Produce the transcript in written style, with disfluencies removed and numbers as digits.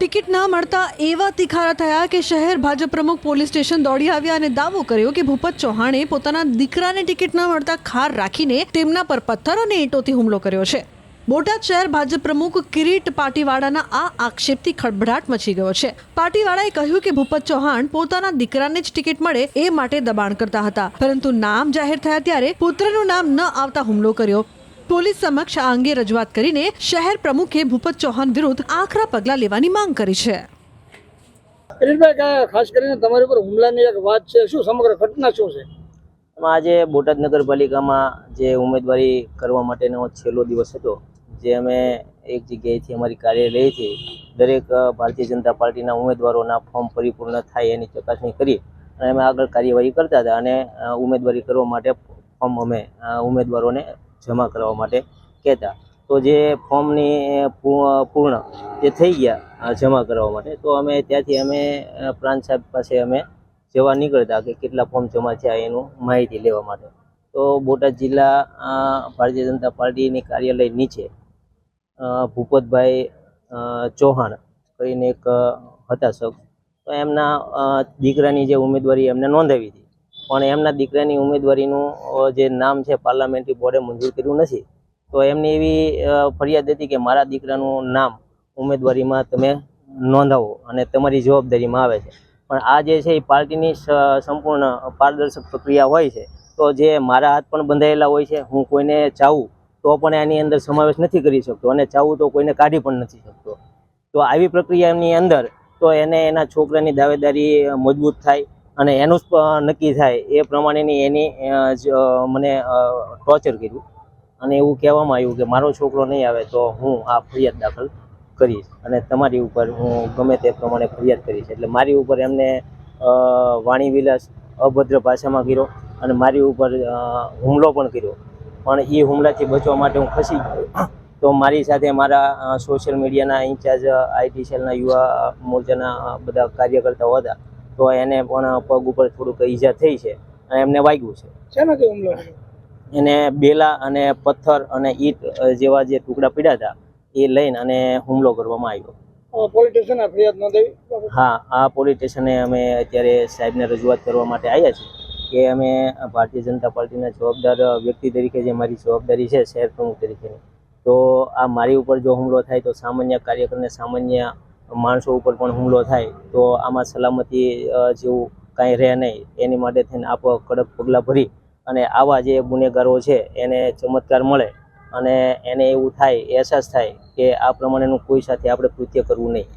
Ticket ન મળતા એવા તિખારા થયા કે શહેર ભાજપ પ્રમુખ પોલીસ સ્ટેશન દોડી આવ્યા અને દાવો કર્યો કે ભૂપત ચૌહાણે પોતાના દીકરાને ટિકિટ ન મળતા ખાર રાખીને તેમના પર પથ્થર અને ઈંટોથી હુમલો કર્યો છે। બોટાદ શહેર ભાજપ પ્રમુખ કિરીટ પાટીવાળાના આ આક્ષેપથી ખળભળાટ મચી ગયો છે। પાટીવાળાએ કહ્યું કે ભૂપત ચૌહાણ પોતાના દીકરાને જ ટિકિટ મળે એ માટે દબાણ કરતા હતા, પરંતુ નામ જાહેર થયા ત્યારે પુત્રનું નામ ન આવતા હુમલો કર્યો। પોલીસ સમક્ષ આ અંગે રજૂઆત કરીને શહેર પ્રમુખે ભૂપત ચૌહાણ વિરુદ્ધ આકરા પગલાં લેવાની માંગ કરી છે। કિરીટભાઈ, ખાસ કરીને તમારી ઉપર હુમલાની એક વાત છે, શું સમગ્ર ઘટના શું છે? આજે બોટાદ નગરપાલિકામાં જે ઉમેદવારી કરવા માટેનો છેલ્લો દિવસ હતો, જે અમે એક જગ્યાએથી અમારી કાર્યાલયથી દરેક ભારતીય જનતા પાર્ટીના ઉમેદવારોના ફોર્મ પરિપૂર્ણ થાય એની ચકાસણી કરી અને અમે આગળ કાર્યવાહી કરતા હતા અને ઉમેદવારી કરવા માટે ફોર્મ અમે ઉમેદવારોને જમા કરવા માટે કહેતા। તો જે ફોર્મની પૂર્ણ જે થઈ ગયા જમા કરવા માટે, તો અમે ત્યાંથી અમે પ્રાંત સાહેબ પાસે અમે જવા નીકળતા કે કેટલા ફોર્મ જમા થયા એનું માહિતી લેવા માટે। તો બોટાદ જિલ્લા ભારતીય જનતા પાર્ટીની કાર્યાલય નીચે ભૂપતભાઈ ચૌહાણ કરીને એક હતા શખ્સ, તો એમના દીકરાની જે ઉમેદવારી એમને નોંધાવી હતી, પણ એમના દીકરાની ઉમેદવારીનું જે નામ છે પાર્લામેન્ટરી બોર્ડે મંજૂર કર્યું નથી। તો એમની એવી ફરિયાદ હતી કે મારા દીકરાનું નામ ઉમેદવારીમાં તમે નોંધાવો અને તમારી જવાબદારીમાં આવે છે, પણ આ જે છે એ પાર્ટીની સંપૂર્ણ પારદર્શક પ્રક્રિયા હોય છે। તો જે મારા હાથ પણ બંધાયેલા હોય છે, હું કોઈને ચાહું તો પણ એની અંદર સમાવેશ નથી કરી શકતો અને ચાહું તો કોઈને કાઢી પણ નથી શકતો। તો આવી પ્રક્રિયાની અંદર તો એને એના છોકરાની દાવેદારી મજબૂત થાય અને એનું જ નક્કી થાય એ પ્રમાણેની એની મને ટોર્ચર કર્યું અને એવું કહેવામાં આવ્યું કે મારો છોકરો નહીં આવે તો હું આ ફરિયાદ દાખલ કરીશ અને તમારી ઉપર હું ગમે તે પ્રમાણે ફરિયાદ કરીશ। એટલે મારી ઉપર એમને વાણીવિલાસ અભદ્ર ભાષામાં કર્યો અને મારી ઉપર હુમલો પણ કર્યો, પણ એ હુમલાથી બચવા માટે હું ખસી ગયો। તો મારી સાથે મારા સોશિયલ મીડિયાના ઇન્ચાર્જ આઈટી સેલના યુવા મોરચાના બધા કાર્યકર્તાઓ હતા, તો એને પણ પગ ઉપર થોડુંક ઈજા થઈ છે અને એમને વાગ્યું છે। શેનાથી હુમલો? એને બેલા અને પથ્થર અને ઈંટ જેવા જે ટુકડા પડ્યા હતા એ લઈને અને હુમલો કરવામાં આવ્યો। પોલીસ સ્ટેશને ફરિયાદ નોંધાવી? હા, આ પોલીસ સ્ટેશને અમે અત્યારે સાહેબને રજૂઆત કરવા માટે આવ્યા છીએ કે અમે ભારતીય જનતા પાર્ટીના જવાબદાર વ્યક્તિ તરીકે જે મારી જવાબદારી છે શહેર પ્રમુખ તરીકેની, તો આ મારી ઉપર જો હુમલો થાય તો સામાન્ય કાર્યકરને સામાન્ય માણસો ઉપર પણ હુમલો થાય તો આમાં સલામતી જેવું કાંઈ રહે નહીં। એની માટે થઈને આપ કડક પગલાં ભરી અને આવા જે ગુનેગારો છે એને ચમત્કાર મળે અને એને એવું થાય, અહેસાસ થાય કે આ પ્રમાણેનું કોઈ સાથે આપણે કૃત્ય કરવું નહીં।